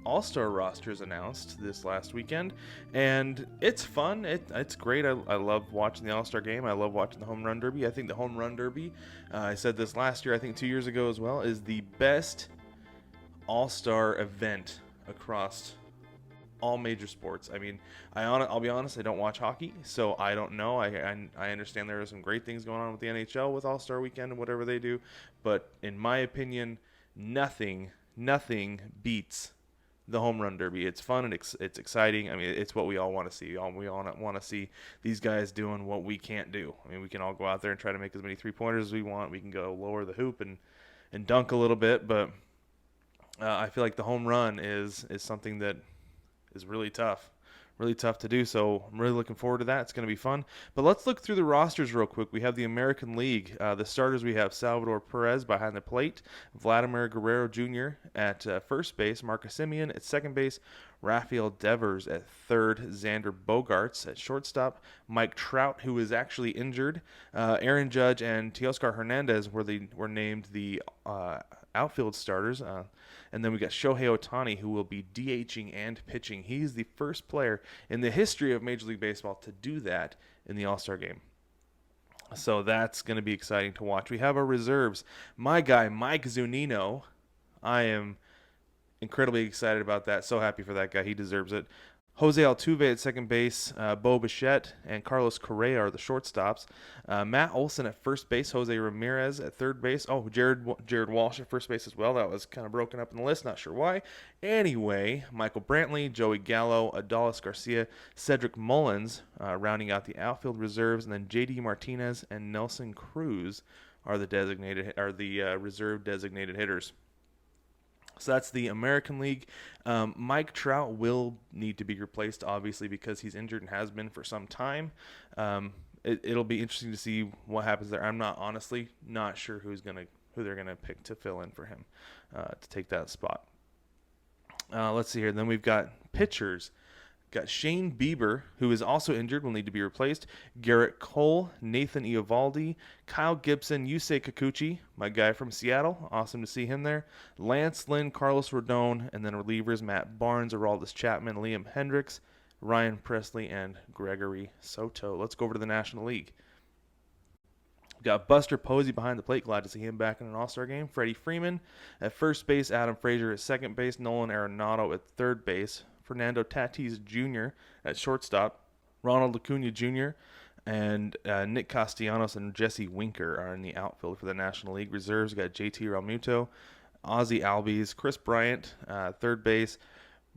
All-Star rosters announced this last weekend, and it's fun. It's great. I love watching the All-Star game. I love watching the Home Run Derby. I think the Home Run Derby, I said this last year, I think 2 years ago as well, is the best All-Star event across all major sports. I mean, I'll be honest, I don't watch hockey, so I don't know. I understand there are some great things going on with the NHL with All-Star Weekend and whatever they do, but in my opinion, nothing beats the Home Run Derby. It's fun and it's exciting. I mean, it's what we all want to see. We all want to see these guys doing what we can't do. I mean, we can all go out there and try to make as many three-pointers as we want. We can go lower the hoop and dunk a little bit, but I feel like the home run is something that is really tough to do. So I'm really looking forward to that. It's going to be fun. But let's look through the rosters real quick. We have the American League. The starters, we have Salvador Perez behind the plate, Vladimir Guerrero Jr. at first base, Marcus Semien at second base, Rafael Devers at third, Xander Bogaerts at shortstop, Mike Trout, who is actually injured, Aaron Judge and Teoscar Hernandez were named the outfield starters. And then we got Shohei Ohtani, who will be DHing and pitching. He's the first player in the history of Major League Baseball to do that in the All-Star game. So that's going to be exciting to watch. We have our reserves. My guy, Mike Zunino. I am incredibly excited about that. So happy for that guy. He deserves it. Jose Altuve at second base, Bo Bichette and Carlos Correa are the shortstops. Matt Olson at first base, Jose Ramirez at third base. Oh, Jared Walsh at first base as well. That was kind of broken up in the list, not sure why. Anyway, Michael Brantley, Joey Gallo, Adolis Garcia, Cedric Mullins rounding out the outfield reserves, and then J.D. Martinez and Nelson Cruz are the reserve designated hitters. So that's the American League. Mike Trout will need to be replaced, obviously, because he's injured and has been for some time. It'll be interesting to see what happens there. I'm honestly not sure who they're gonna pick to fill in for him to take that spot. Let's see here. Then we've got pitchers. Got Shane Bieber, who is also injured, will need to be replaced. Garrett Cole, Nathan Eovaldi, Kyle Gibson, Yusei Kikuchi, my guy from Seattle. Awesome to see him there. Lance Lynn, Carlos Rodon, and then relievers Matt Barnes, Aroldis Chapman, Liam Hendricks, Ryan Presley, and Gregory Soto. Let's go over to the National League. We've got Buster Posey behind the plate. Glad to see him back in an All-Star game. Freddie Freeman at first base. Adam Frazier at second base. Nolan Arenado at third base. Fernando Tatis Jr. at shortstop, Ronald Acuna Jr., and Nick Castellanos and Jesse Winker are in the outfield for the National League. Reserves got JT Realmuto, Ozzie Albies, Chris Bryant, third base,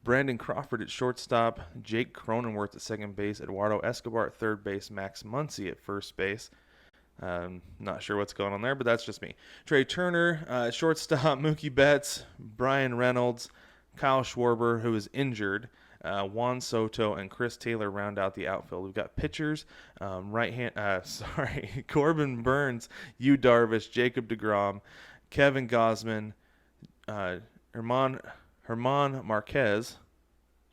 Brandon Crawford at shortstop, Jake Cronenworth at second base, Eduardo Escobar at third base, Max Muncy at first base. Not sure what's going on there, but that's just me. Trey Turner at shortstop, Mookie Betts, Brian Reynolds, Kyle Schwarber, who is injured, Juan Soto, and Chris Taylor round out the outfield. We've got pitchers, Corbin Burns, Yu Darvish, Jacob deGrom, Kevin Gausman, Herman Marquez,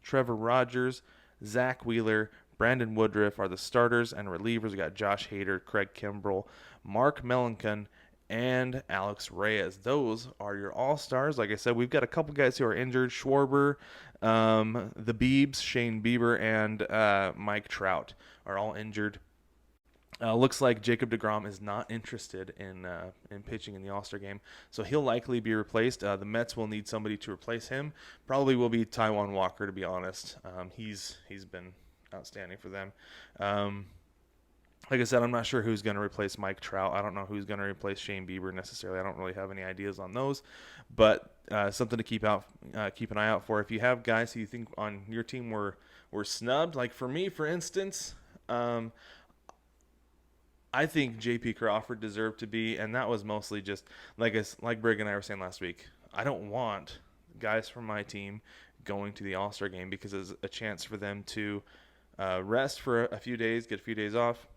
Trevor Rogers, Zach Wheeler, Brandon Woodruff are the starters, and relievers. We got Josh Hader, Craig Kimbrell, Mark Melancon, and Alex Reyes. Those are your all-stars. Like I said, we've got a couple guys who are injured. Schwarber, the Biebs, Shane Bieber, and Mike Trout are all injured. Looks like Jacob deGrom is not interested in pitching in the All-Star game, so he'll likely be replaced. The Mets will need somebody to replace him. Probably will be Taijuan Walker, to be honest. He's been outstanding for them. Like I said, I'm not sure who's going to replace Mike Trout. I don't know who's going to replace Shane Bieber necessarily. I don't really have any ideas on those, but something to keep an eye out for. If you have guys who you think on your team were snubbed, like for me, for instance, I think J.P. Crawford deserved to be, and that was mostly just like Brig and I were saying last week. I don't want guys from my team going to the All-Star game because it's a chance for them to rest for a few days, get a few days off.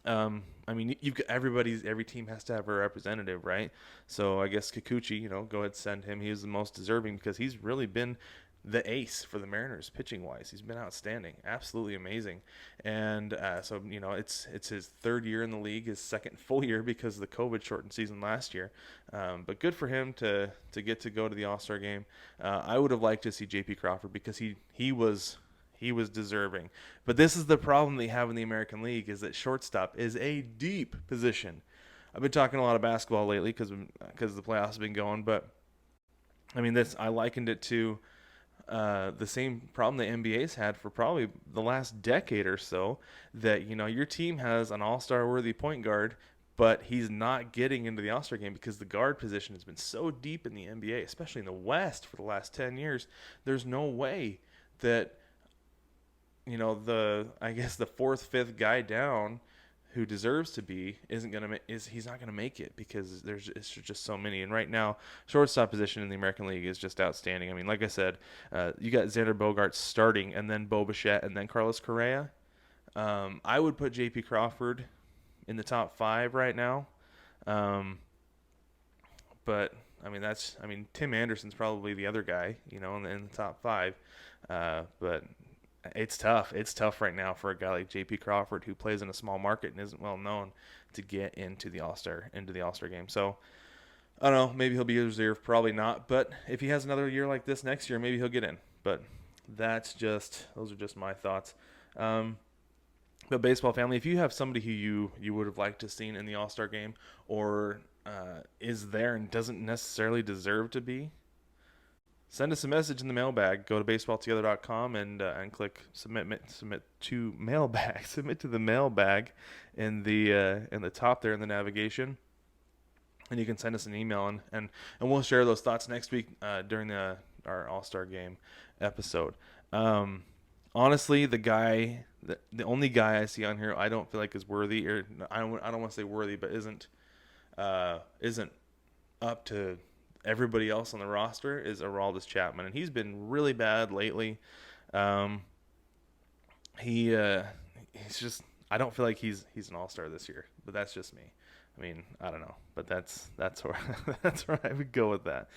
I mean, every team has to have a representative, right? So I guess Kikuchi, go ahead and send him. He was the most deserving because he's really been the ace for the Mariners pitching wise. He's been outstanding, absolutely amazing. And so it's his third year in the league, his second full year because of the COVID shortened season last year. But good for him to get to go to the All-Star game. I would have liked to see J.P. Crawford because he was deserving. But this is the problem they have in the American League, is that shortstop is a deep position. I've been talking a lot of basketball lately because the playoffs have been going, but I mean this I likened it to the same problem the NBA's had for probably the last decade or so. That your team has an all-star worthy point guard, but he's not getting into the All-Star game because the guard position has been so deep in the NBA, especially in the West for the last 10 years. There's no way that I guess the fourth, fifth guy down who deserves to be he's not gonna make it because it's just so many. And right now, shortstop position in the American League is just outstanding. I mean, like I said, you got Xander Bogaerts starting, and then Bo Bichette, and then Carlos Correa. I would put J.P. Crawford in the top 5 right now. But Tim Anderson's probably the other guy, in the top 5. But it's tough. It's tough right now for a guy like J.P. Crawford, who plays in a small market and isn't well known, to get into the All-Star game. So I don't know. Maybe he'll be a reserve. Probably not. But if he has another year like this next year, maybe he'll get in. But those are just my thoughts. But baseball family, if you have somebody who you would have liked to seen in the All-Star game, or is there and doesn't necessarily deserve to be, send us a message in the mailbag. Go to baseballtogether.com and click submit to mailbag. Submit to the mailbag in the top there in the navigation, and you can send us an email and we'll share those thoughts next week during our All-Star game episode. Honestly, the only guy I see on here I don't feel like is worthy, or I don't want to say worthy, but isn't up to everybody else on the roster, is Aroldis Chapman, and he's been really bad lately. He's just, I don't feel like he's an all-star this year, but that's just me. I mean, I don't know, but that's where that's where I would go with that.